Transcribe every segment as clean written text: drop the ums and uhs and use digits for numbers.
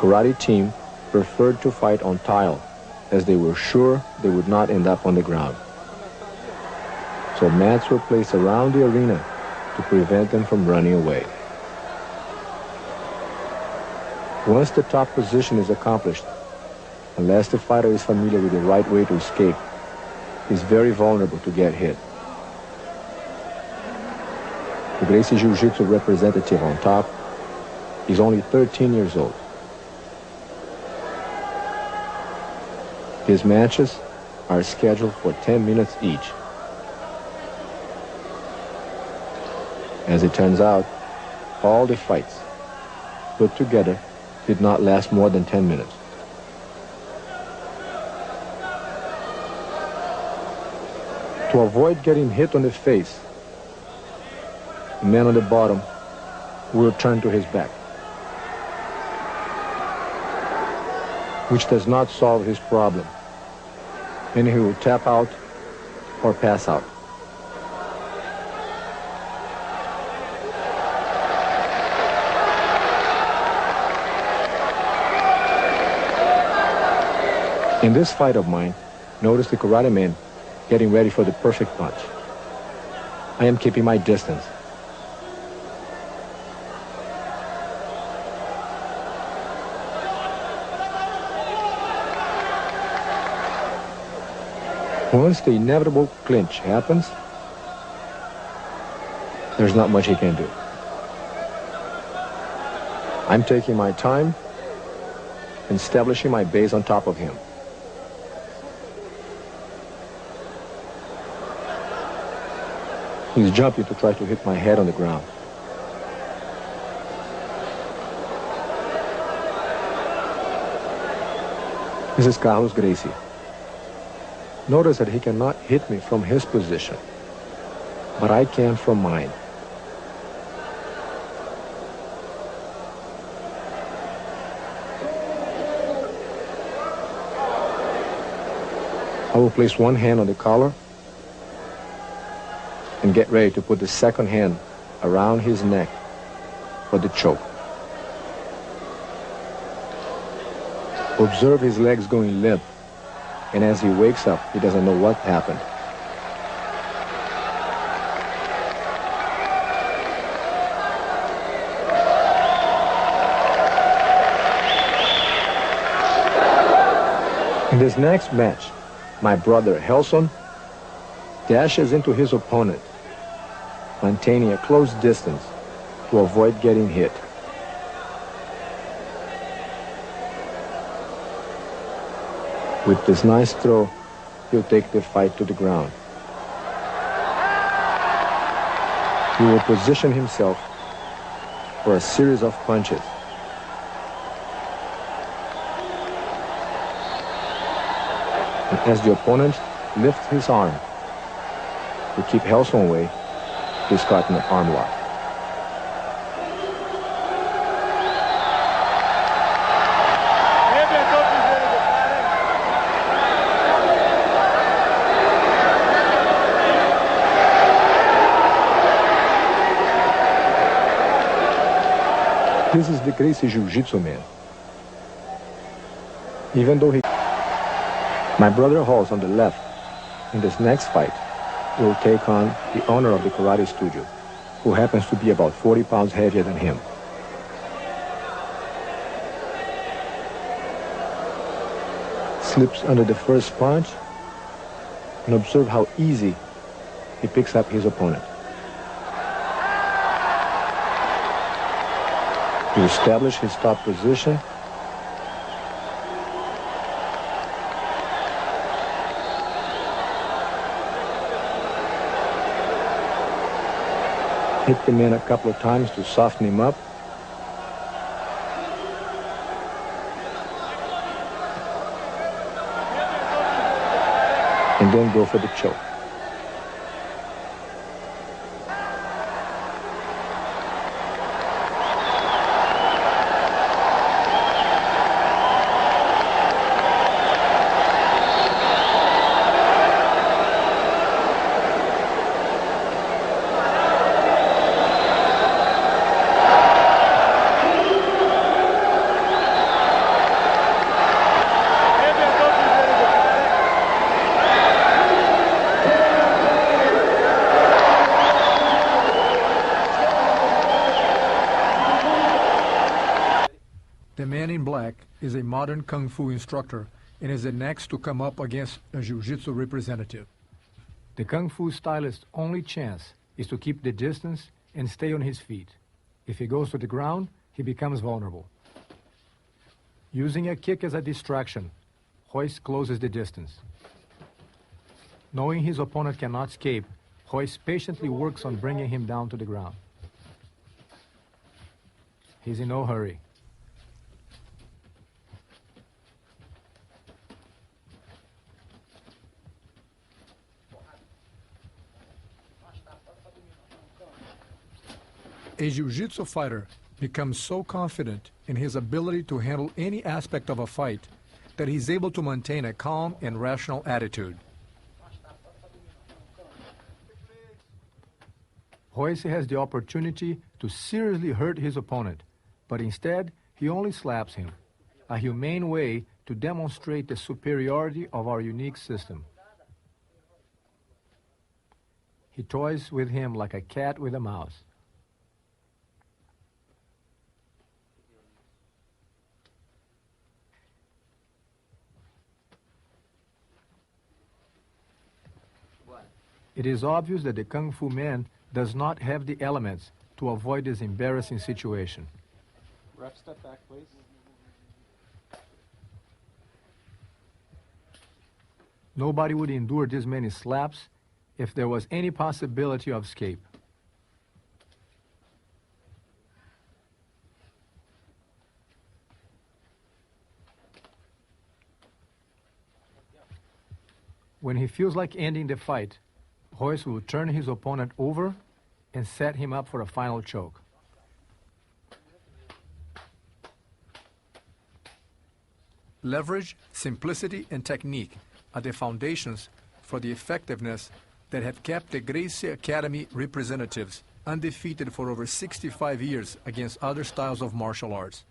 karate team preferred to fight on tile, as they were sure they would not end up on the ground. So mats were placed around the arena to prevent them from running away. Once the top position is accomplished, unless the fighter is familiar with the right way to escape, he is very vulnerable to get hit. The Gracie Jiu-Jitsu representative on top is only 13 years old. His matches are scheduled for 10 minutes each. As it turns out, all the fights put together did not last more than 10 minutes. To avoid getting hit on the face, the man on the bottom will turn to his back, which does not solve his problem, and he will tap out or pass out. In this fight of mine, notice the karate man getting ready for the perfect punch. I am keeping my distance. Once the inevitable clinch happens, there's not much he can do. I'm taking my time and establishing my base on top of him. He's jumping to try to hit my head on the ground. This is Carlos Gracie. Notice that he cannot hit me from his position, but I can from mine. I will place one hand on the collar and get ready to put the second hand around his neck for the choke. Observe his legs going limp, and as he wakes up, he doesn't know what happened. In this next match, my brother Helson dashes into his opponent, maintaining a close distance to avoid getting hit. With this nice throw, he'll take the fight to the ground. He will position himself for a series of punches. And as the opponent lifts his arm to keep Helson away, he's caught in an arm lock. This is the Gracie Jiu-Jitsu man. Even though my brother Halls on the left, in this next fight, will take on the owner of the karate studio, who happens to be about 40 pounds heavier than him. Slips under the first punch, and observe how easy he picks up his opponent. To establish his top position, hit the man a couple of times to soften him up. And then go for the choke. in black is a modern Kung Fu instructor and is the next to come up against a Jiu-Jitsu representative. The Kung Fu stylist's only chance is to keep the distance and stay on his feet. If he goes to the ground, he becomes vulnerable. Using a kick as a distraction, Royce closes the distance. Knowing his opponent cannot escape, Royce patiently works on bringing him down to the ground. He's in no hurry. A jiu-jitsu fighter becomes so confident in his ability to handle any aspect of a fight that he's able to maintain a calm and rational attitude. Royce has the opportunity to seriously hurt his opponent, but instead he only slaps him, a humane way to demonstrate the superiority of our unique system. He toys with him like a cat with a mouse. It is obvious that the Kung Fu man does not have the elements to avoid this embarrassing situation. Ref, step back, please. Nobody would endure this many slaps if there was any possibility of escape. When he feels like ending the fight, Royce will turn his opponent over and set him up for a final choke. Leverage, simplicity, and technique are the foundations for the effectiveness that have kept the Gracie Academy representatives undefeated for over 65 years against other styles of martial arts.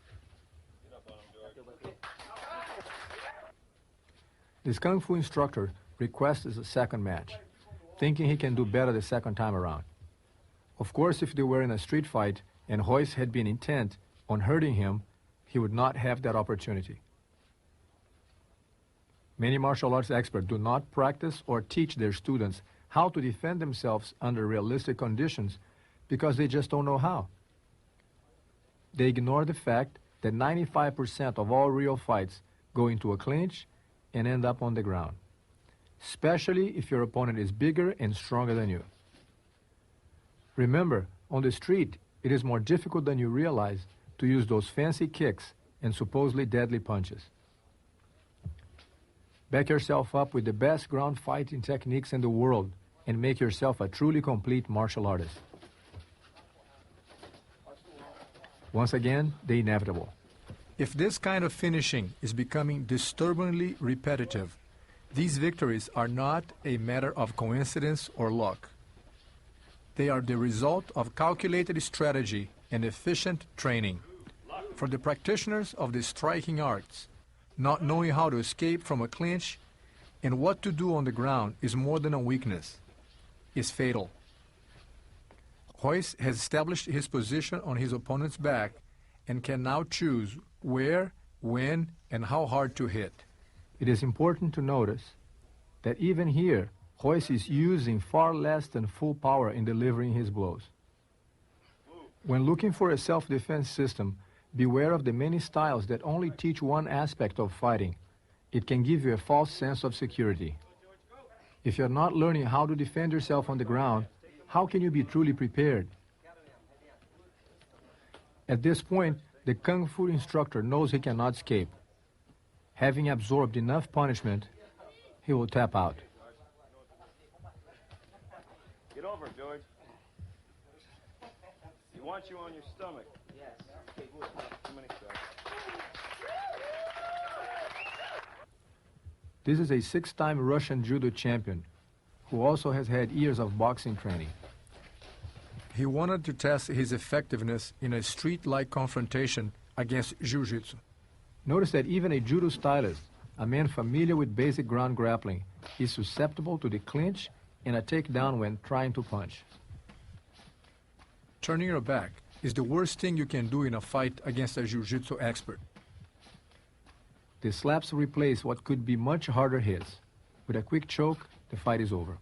This Kung Fu instructor requests a second match, thinking he can do better the second time around. Of course, if they were in a street fight and Royce had been intent on hurting him, he would not have that opportunity. Many martial arts experts do not practice or teach their students how to defend themselves under realistic conditions because they just don't know how. They ignore the fact that 95% of all real fights go into a clinch and end up on the ground, especially if your opponent is bigger and stronger than you. Remember, on the street, it is more difficult than you realize to use those fancy kicks and supposedly deadly punches. Back yourself up with the best ground fighting techniques in the world and make yourself a truly complete martial artist. Once again, the inevitable. If this kind of finishing is becoming disturbingly repetitive, these victories are not a matter of coincidence or luck. They are the result of calculated strategy and efficient training. For the practitioners of the striking arts, not knowing how to escape from a clinch and what to do on the ground is more than a weakness. It's fatal. Royce has established his position on his opponent's back and can now choose where, when, and how hard to hit. It is important to notice that even here, Royce is using far less than full power in delivering his blows. When looking for a self-defense system, beware of the many styles that only teach one aspect of fighting. It can give you a false sense of security. If you're not learning how to defend yourself on the ground, how can you be truly prepared? At this point, the Kung Fu instructor knows he cannot escape. Having absorbed enough punishment, he will tap out. Get over, George. He wants you on your stomach. Yes. Okay, good. Too many strikes. This is a 6-time Russian judo champion who also has had years of boxing training. He wanted to test his effectiveness in a street-like confrontation against jiu-jitsu. Notice that even a judo stylist, a man familiar with basic ground grappling, is susceptible to the clinch and a takedown when trying to punch. Turning your back is the worst thing you can do in a fight against a jiu-jitsu expert. the slaps replace what could be much harder hits. With a quick choke, the fight is over.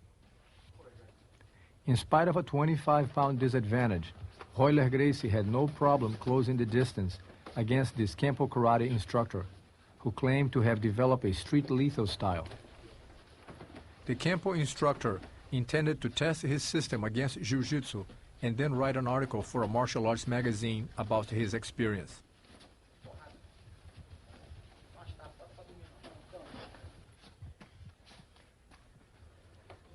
In spite of a 25-pound disadvantage, Royler Gracie had no problem closing the distance against this Kempo karate instructor, who claimed to have developed a street lethal style. The Kempo instructor intended to test his system against jiu-jitsu and then write an article for a martial arts magazine about his experience.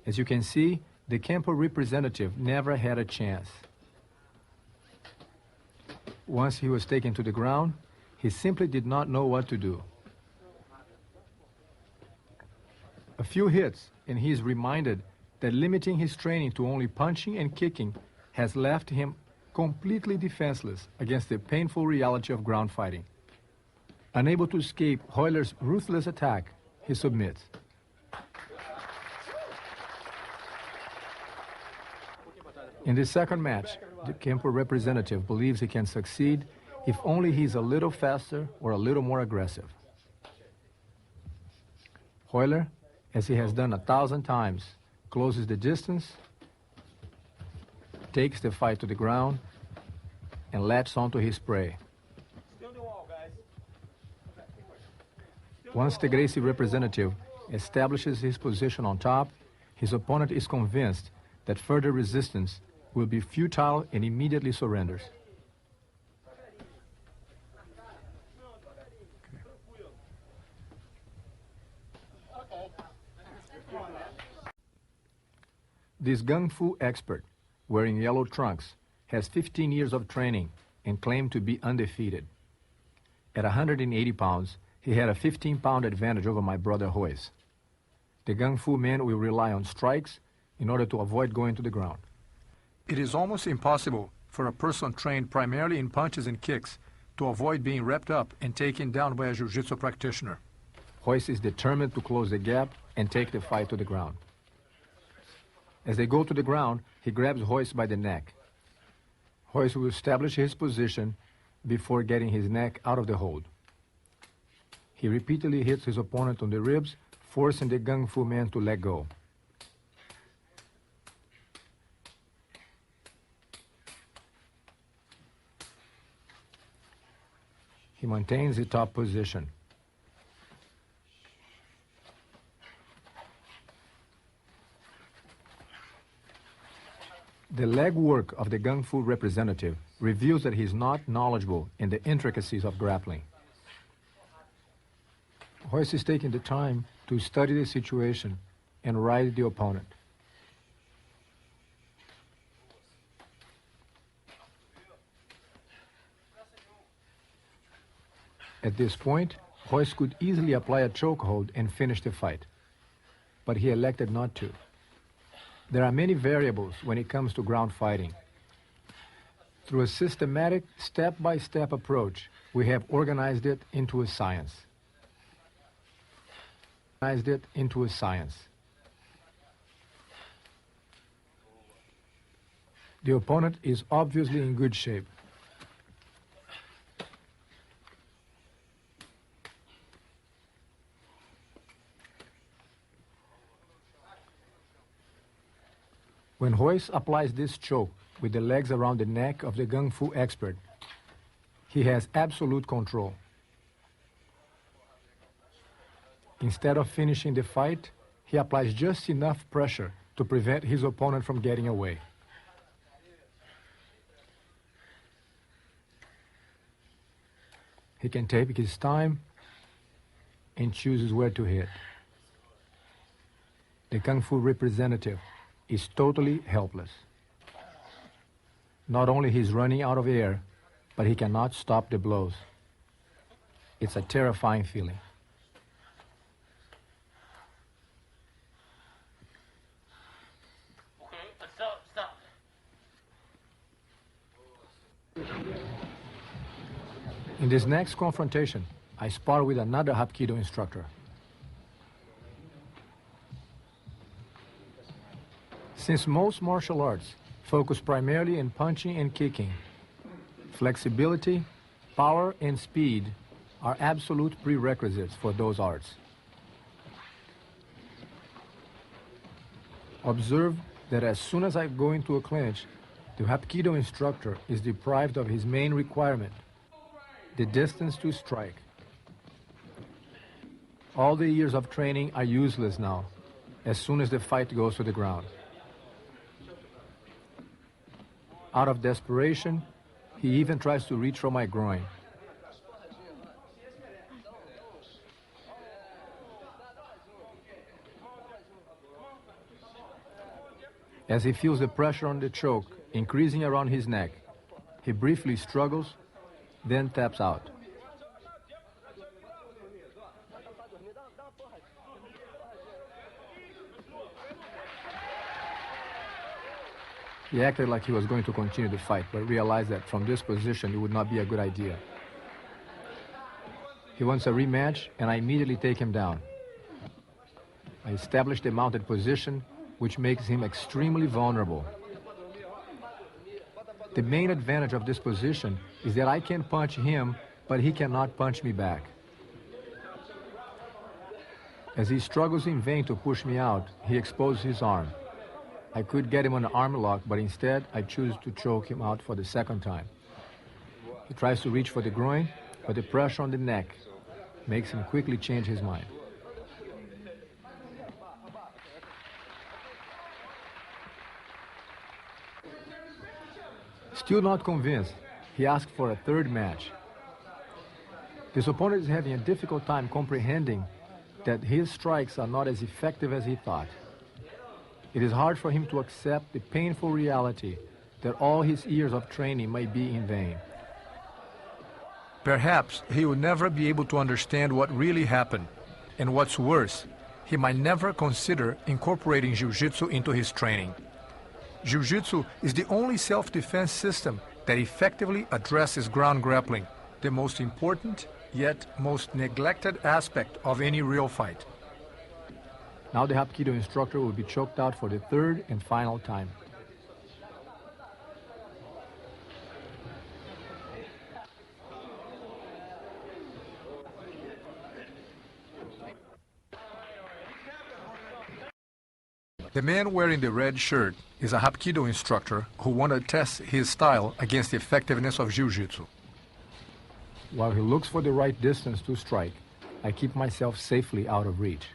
As you can see, the Kempo representative never had a chance. Once he was taken to the ground, he simply did not know what to do. A few hits, and he is reminded that limiting his training to only punching and kicking has left him completely defenseless against the painful reality of ground fighting. Unable to escape Royler's ruthless attack, he submits. In the second match, the Kempo representative believes he can succeed if only he's a little faster or a little more aggressive. Royler, as he has done 1,000 times, closes the distance, takes the fight to the ground, and latches onto his prey. Once the Gracie representative establishes his position on top, his opponent is convinced that further resistance will be futile and immediately surrenders. This Gung Fu expert, wearing yellow trunks, has 15 years of training and claimed to be undefeated. At 180 pounds, he had a 15-pound advantage over my brother Royce. The Gung Fu man will rely on strikes in order to avoid going to the ground. It is almost impossible for a person trained primarily in punches and kicks to avoid being wrapped up and taken down by a jiu-jitsu practitioner. Royce is determined to close the gap and take the fight to the ground. As they go to the ground, he grabs Royce by the neck. Royce will establish his position before getting his neck out of the hold. He repeatedly hits his opponent on the ribs, forcing the Gung Fu man to let go. He maintains the top position. The leg work of the Gung Fu representative reveals that he is not knowledgeable in the intricacies of grappling. Royce is taking the time to study the situation and ride the opponent. At this point, Royce could easily apply a chokehold and finish the fight, but he elected not to. There are many variables when it comes to ground fighting. Through a systematic, step-by-step approach, we have organized it into a science. The opponent is obviously in good shape. When Royce applies this choke with the legs around the neck of the Gung Fu expert, he has absolute control. Instead of finishing the fight, he applies just enough pressure to prevent his opponent from getting away. He can take his time and chooses where to hit. The Kung Fu representative is totally helpless. Not only he's running out of air, but he cannot stop the blows. It's a terrifying feeling. In this next confrontation, I spar with another Hapkido instructor. Since most martial arts focus primarily in punching and kicking, flexibility, power, and speed are absolute prerequisites for those arts. Observe that as soon as I go into a clinch, the Hapkido instructor is deprived of his main requirement, the distance to strike. All the years of training are useless now, as soon as the fight goes to the ground. Out of desperation, he even tries to reach for my groin. As he feels the pressure on the choke increasing around his neck, he briefly struggles, then taps out. He acted like he was going to continue the fight, but realized that from this position it would not be a good idea. He wants a rematch, and I immediately take him down. I establish the mounted position, which makes him extremely vulnerable. The main advantage of this position is that I can punch him, but he cannot punch me back. As he struggles in vain to push me out, he exposes his arm. I could get him on an arm lock, but instead I choose to choke him out for the second time. He tries to reach for the groin, but the pressure on the neck makes him quickly change his mind. Still not convinced, he asked for a third match. His opponent is having a difficult time comprehending that his strikes are not as effective as he thought. It is hard for him to accept the painful reality that all his years of training may be in vain. Perhaps he will never be able to understand what really happened, and what's worse, he might never consider incorporating Jiu-Jitsu into his training. Jiu-Jitsu is the only self-defense system that effectively addresses ground grappling, the most important yet most neglected aspect of any real fight. Now the Hapkido instructor will be choked out for the third and final time. The man wearing the red shirt is a Hapkido instructor who wanted to test his style against the effectiveness of Jiu-Jitsu. While he looks for the right distance to strike, I keep myself safely out of reach.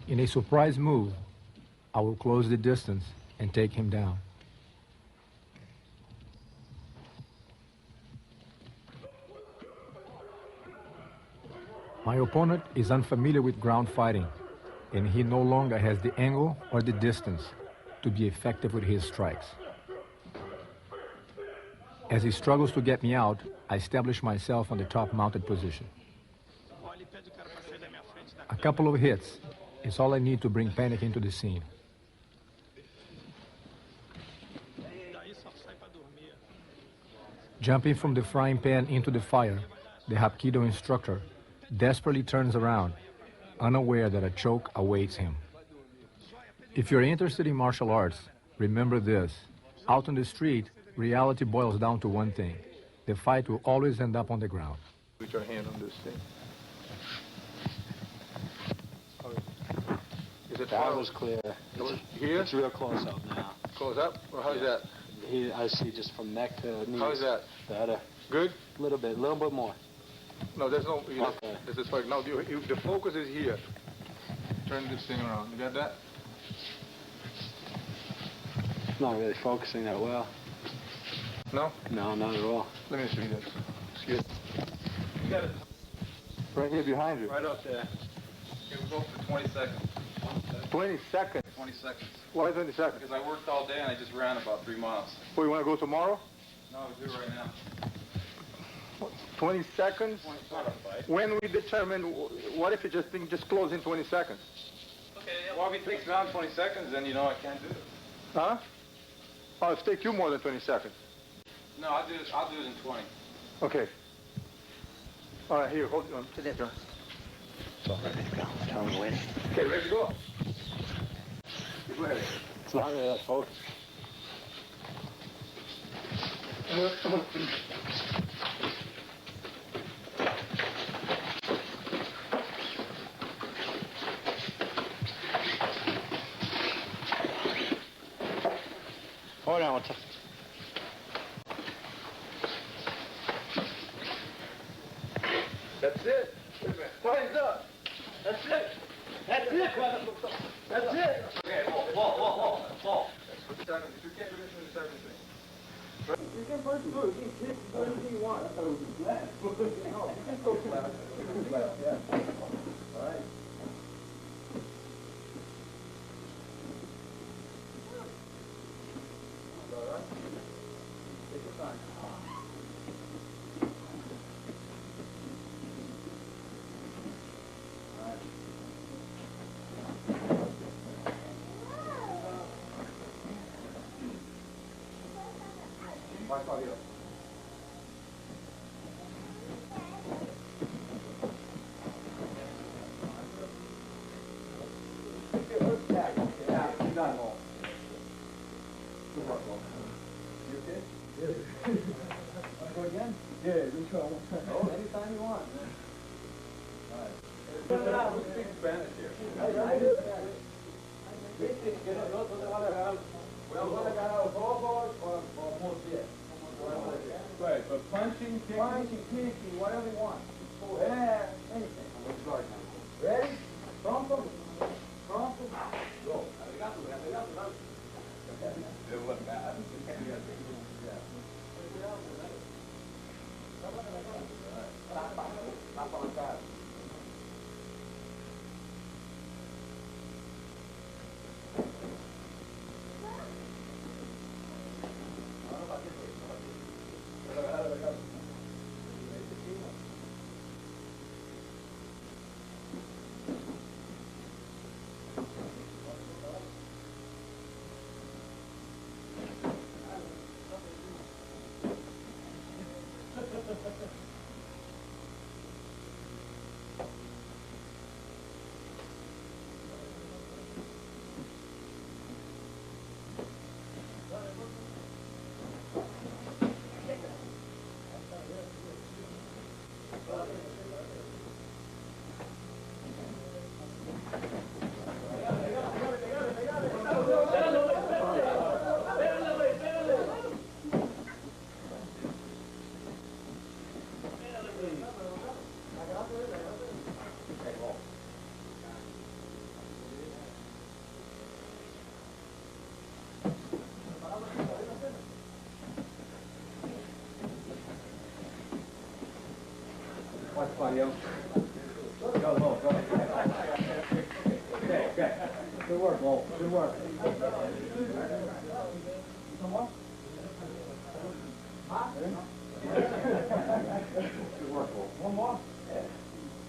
In a surprise move, I will close the distance and take him down. My opponent is unfamiliar with ground fighting, and he no longer has the angle or the distance to be effective with his strikes. As he struggles to get me out, I establish myself on the top mounted position. A couple of hits is all I need to bring panic into the scene. Jumping from the frying pan into the fire, the Hapkido instructor desperately turns around, unaware that a choke awaits him. If you're interested in martial arts, remember this. Out on the street, reality boils down to one thing. The fight will always end up on the ground. Put your hand on this thing. Is it That was clear. here? It's real close up now. Close up? Or how's that? I see just from neck to knees. How's that? Better. Good? A little bit more. No, there's no... Okay. This is fine. Now, the focus is here. Turn this thing around. You got that? Not really focusing that well. No? No, not at all. Let me see this. Excuse me. You got it. Right here behind you. Right up there. Okay, we'll go for 20 seconds. 20 seconds. 20 seconds. Why 20 seconds? Because I worked all day and I just ran about 3 miles. Oh, you want to go tomorrow? No, we'll do it right now. 20 seconds? 20 seconds. When we determine, what if you just think just close in 20 seconds? Okay, well, if it takes around 20 seconds, then you know I can't do it. Huh? Oh, it'll take you more than 20 seconds. No, I'll do it in 20. Okay. All right, here, hold on. It's all ready to go. Tell him when. Okay, ready to go. Get ready. It's not really that focused. Hold on, That's it. Time's up. That's it. That's it. That's it. Okay, whoa. Put the time in. You can't do this in the second thing. You can first do it. You can do anything you want. I thought it was left. No, you can go left. Left, yeah. All right. All right. Take your time. Más todavía. Go again? Yeah, we try one time. Oh, anytime you want. All right. We speak Spanish here. Right, but punching, kicking, whatever you want. Yeah, anything. Ready? Trompo? Go. Watch Claudio. Go. Okay. Good work, Lowell. Good work. Some more? Good work, Lowell. One more?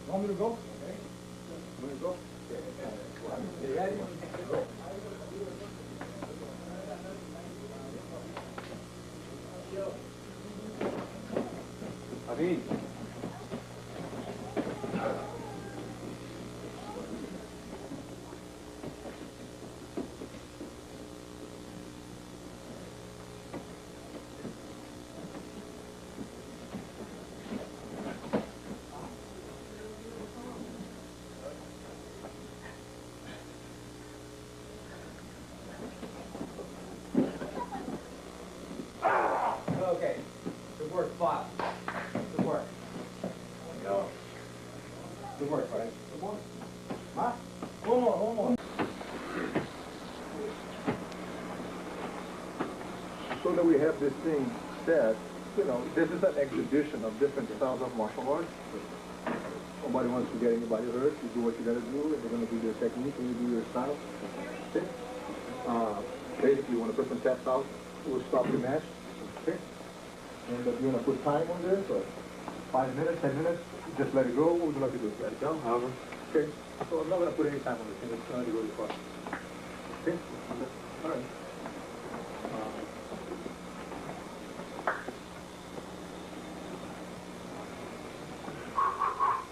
Want me to go? Okay. Want me to go? Okay. You ready? Go. Amin. Okay. Good work, Bob. Good work. Go. Good work, right? Good work. Huh? One more. So that we have this thing set, this is an exhibition of different styles of martial arts. Nobody wants to get anybody hurt. You do what you gotta do, and they're gonna do their technique, and you do your style. Okay? Basically, when a person taps out, we'll stop the match. Okay? And you're gonna put time on there, so 5 minutes, 10 minutes, just let it go. What would you like to do? Let it go, however. Okay? So I'm not gonna put any time on this thing, it's gonna go really fast. Okay? All right.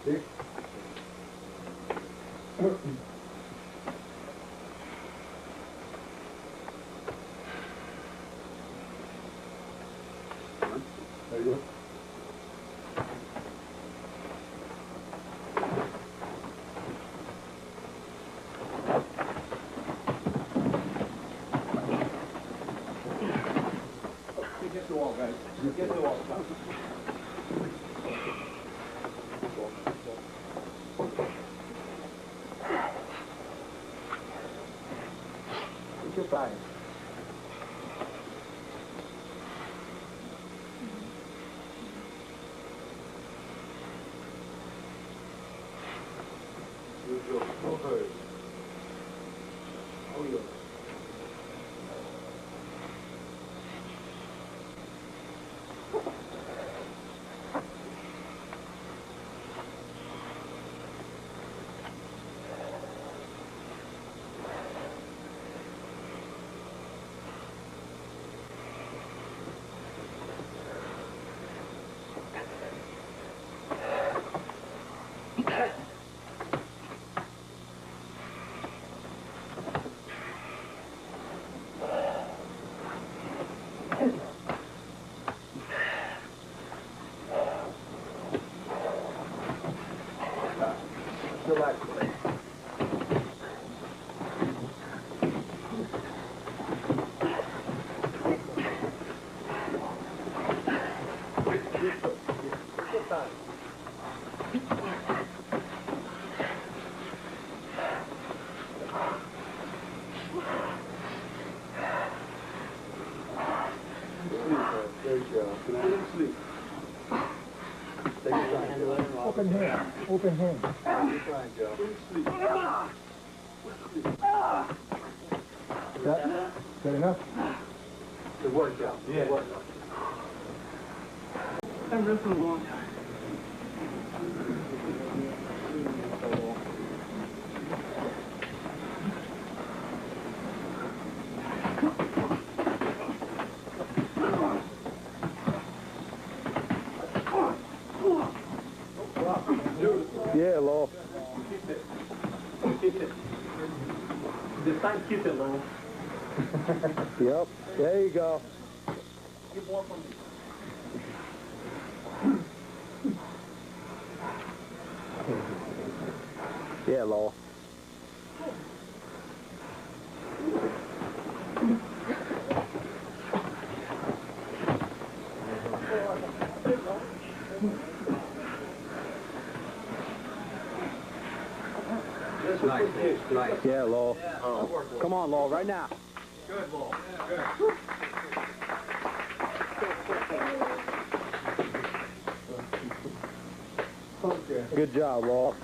See? your time. Good job. No hurry. Oh, yeah. Relax. Take your time. There you go. Sleep. Take your time. Open hand. Open hand. Take your time, Joe. Sleep. That enough? Good work, Joe. Yeah. Good work. I've wrestled a long time. Yeah, Law. Keep it. This time, keep it low. Yep. There you go. Keep one from me. Yeah, Law. Nice. Yeah, Law. Come on, Law, right now. Good ball. Good. Good job, Law.